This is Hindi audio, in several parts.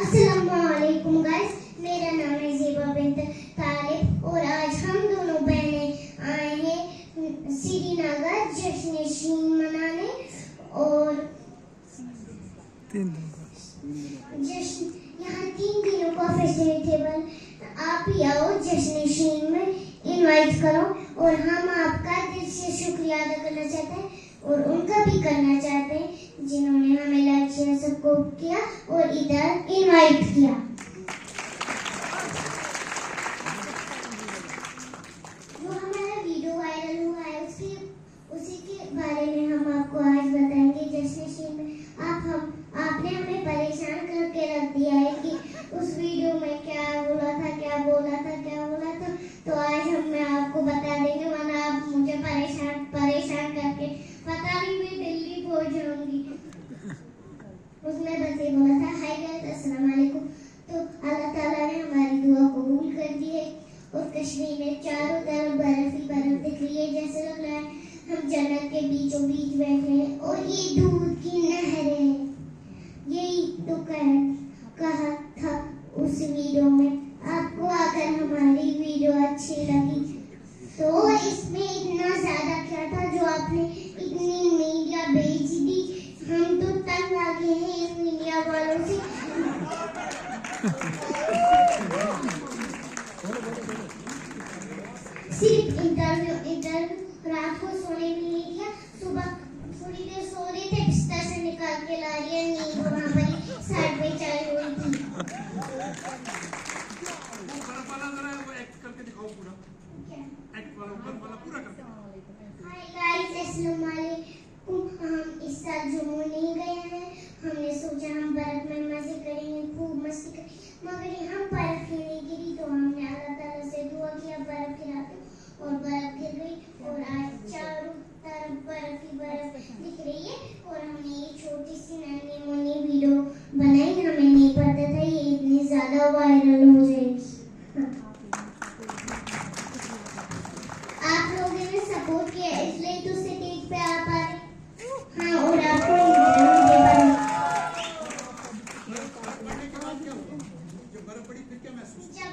अस्सलामुअलैकुम गाइस, मेरा नाम है ज़ेबा बिन्त तालिब और आज हम दोनों बहनें आए हैं श्रीनगर जश्न शीन मनाने और जश्न यहाँ 3 दिनों का फेस्टिवल। आप ही आओ जश्न शीन में, इनवाइट करो और हम आपका दिल से शुक्रिया अदा करना चाहते हैं और उनका भी करना चाहते हैं जिन्होंने हमें लाइक शेयर सपोर्ट किया और इधर इनवाइट किया। जो हमारा वीडियो वायरल हुआ है उसी के बारे में हम आपको आज बताएंगे। जैसे में आपने हमें परेशान करके रख दिया है कि उस वीडियो में क्या बोला था, तो आज मैं आपको बता देंगे, वरना आप मुझे परेशान करके पता नहीं मैं दिल्ली पहुंच जाऊंगी। उसमें बस ये बोला था, हाय गाइस अस्सलाम वालेकुम। तो अल्लाह ताला ने हमारी दुआ कबूल कर दी है और कश्मीर में चारों तरफ बर्फ ही बर्फ दिख रही है, जैसे लग रहा है हम जन्नत के बीचों बीच बैठे हैं। और ये दूध की नहरें हैं, यही तो कहा था उस वीडियो में। आपको अगर हमारी वीडियो अच्छी लगी तो इसमें इतना ज्यादा क्या था जो आपने इतनी मीडिया भेज दी, हम तो तंग आ गए हैं इन मीडिया वालों से। सिर्फ इंटरव्यू रात को सोने भी नहीं दिया, सुबह थोड़ी देर सो रहे थे, बिस्तर से निकाल के ला रही है, नींद वहाँ पर साइड पे चली हुई थी। हाय गाइस अस्सलाम वालेकुम। हम इस साल जम्मू नहीं गए हैं, हमने सोचा हम बर्फ में मजे करेंगे, खूब मस्ती करेंगे, मगर यहाँ बर्फ ही नहीं गिरी। तो हमने अल्लाह ताला से दुआ किया बर्फ गिरा दो, और बर्फ गिर गई और आज चारों तरफ बर्फ ही बर्फ दिख रही है। और हमने ये छोटी सी नन्ही मुन्नी वीडियो बनाई, हमें नहीं पता था ये इतनी ज्यादा वायरल हो जाएगी। आप लोगों ने सपोर्ट किया इसलिए तो स्टेज पे आ पा रहे। हाँ, और आपको जब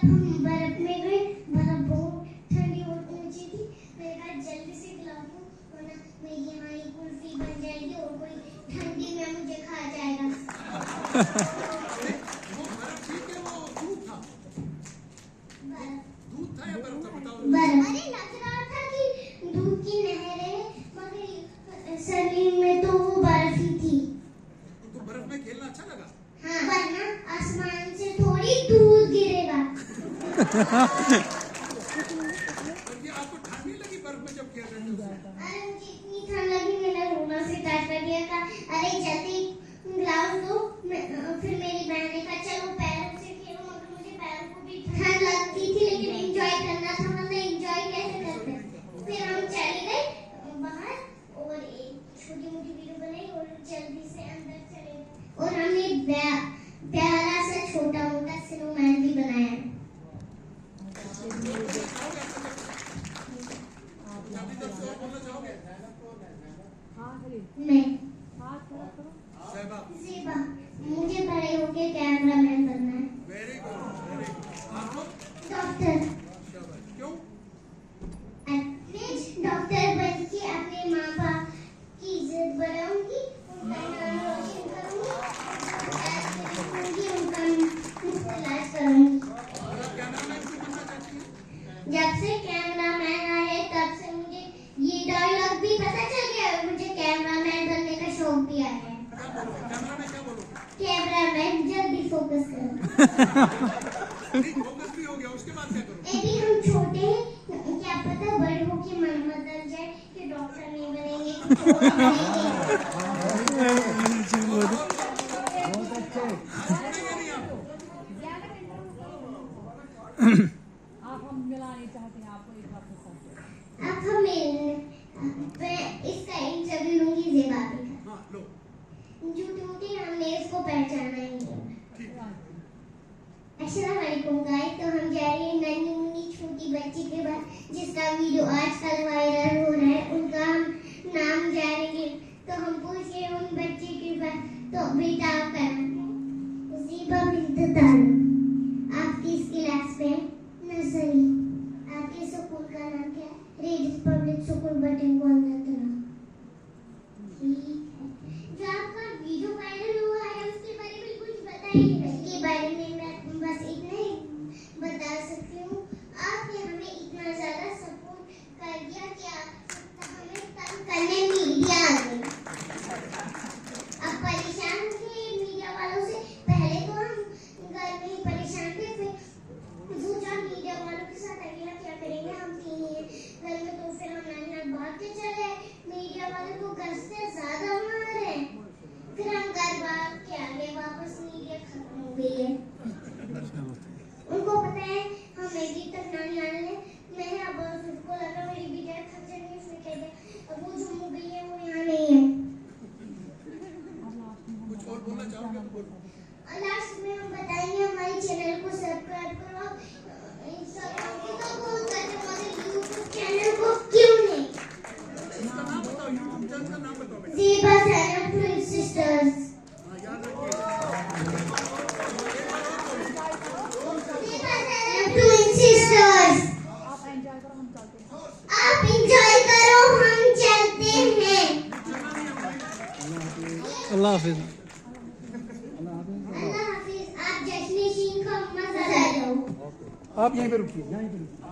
हम बर्फ में गए, बर्फ बहुत ठंडी और ऊंची थी। मैंने कहा जल्दी से खिला दूं वरना मैं यहाँ ही कुल्फी बन जाएगी और कोई ठंडी में मुझे खा जाएगा। अरे लग रहा था कि दूध की नहर है, मगर सलीम में तो वो बर्फ ही थी। तो बर्फ में खेलना अच्छा लगा? हाँ, वरना आसमान से थोड़ी दूध गिरेगा। ये आपको ठंड नहीं लगी बर्फ में जब खेल रहे थे? अरे मुझे इतनी ठंड लगी, मैंने रोना से स्टार्ट कर दिया था, अरे जल्दी ग्लास दो। फिर मेरी बहन ने कहा चलो पैरों से खेलो, मगर मुझे पैरों को भी ठंड लगती थी, लेकिन एंजॉय करना था, वरना एंजॉय कैसे करते। फिर हम चले गए बाहर और एक छोटी मोटी वीडियो बनाई और जल्दी से अंदर चले गए और हमने प्यारा सा छोटा मोटा स्नोमैन भी बनाया। मैं ज़ेबा, मुझे बड़े होके कैमरामैन बनना है। Very good. डॉक्टर। क्यों? डॉक्टर बन के अपने माँ बाप की इज्जत बढ़ाऊंगी, उनका नाम रोशन करूंगी, उनका मुफ्त इलाज करूंगी। जब से कैमरामैन आए तब से मुझे ये डायलॉग भी पता चल गया है, मुझे कैमरामैन बनने का शौक भी आ गया। कैमरामैन जल्दी फोकस करो। फोकस भी हो गया, उसके बाद क्या करो? अभी हम छोटे हैं, क्या पता बड़े होके मन बदल जाए कि डॉक्टर नहीं बनेंगे, कुछ और बनेंगे। बहुत अच्छे। आप हम मिलानी चाहते हैं आपको एक बात बताते हैं। अब मैं इसका इंटरव्यू लूंगी ज़ेबा का। हाँ, लो। झूठी हमने इसको पहचाना ही नहीं। अस्सलाम वालेकुम गाइस, तो हम जा रहे हैं नन्ही मुन्नी छोटी बच्ची के बाद जिसका वीडियो आजकल वायरल हो रहा है, उनका हम नाम जानेंगे। तो हम पूछ रहे उन बच्चे के बाद, तो बेटा आपका नाम? ज़ेबा बिन्त के बारे में मैं बस इतना ही बता सकती हूँ। आपने हमें इतना ज्यादा सपोर्ट कर दिया कि हमें तंग करने मीडिया आ गई। अब परेशान थे मीडिया वालों से। पहले तो हम घर में ही परेशान थे, फिर सोचा मीडिया वालों के साथ अकेला क्या करेंगे, हम थी ही घर में, तो फिर हम नानी भाग के चले। मीडिया वाले को घर से ज्यादा मारे, फिर हम घर भाग के आ गए वापस। मीडिया खत्म हो गई है। उनको पता है हमें भी तक नानी आने ले। मैं अब उसको लगा मेरी बिटिया थक जाएगी, उसने कह दिया अब वो जम्मू गई है, वो यहाँ नहीं है। कुछ और बोलना चाहोगे तो बोलो। और लास्ट में हम बताएंगे हमारे चैनल को सब्सक्राइब करो। इंस्टाग्राम को तो बहुत करते, मगर यूट्यूब चैनल को क्यों नहीं? इसका नाम बताओ, यूट्यूब चैनल का नाम बताओ बेटा। Zeba Sainam twin sisters. हाँ, याद रखिए। Zeba Sainam twin sisters. आप एंजॉय करो, हम चलते हैं। आप इंजॉय करो, हम चलते हैं। अल्लाह हाफिज। अल्लाह हाफिज। आप जश्न शीन का मजा ले लो। आप यहीं पे रुकिए, यहीं पे रुकिए।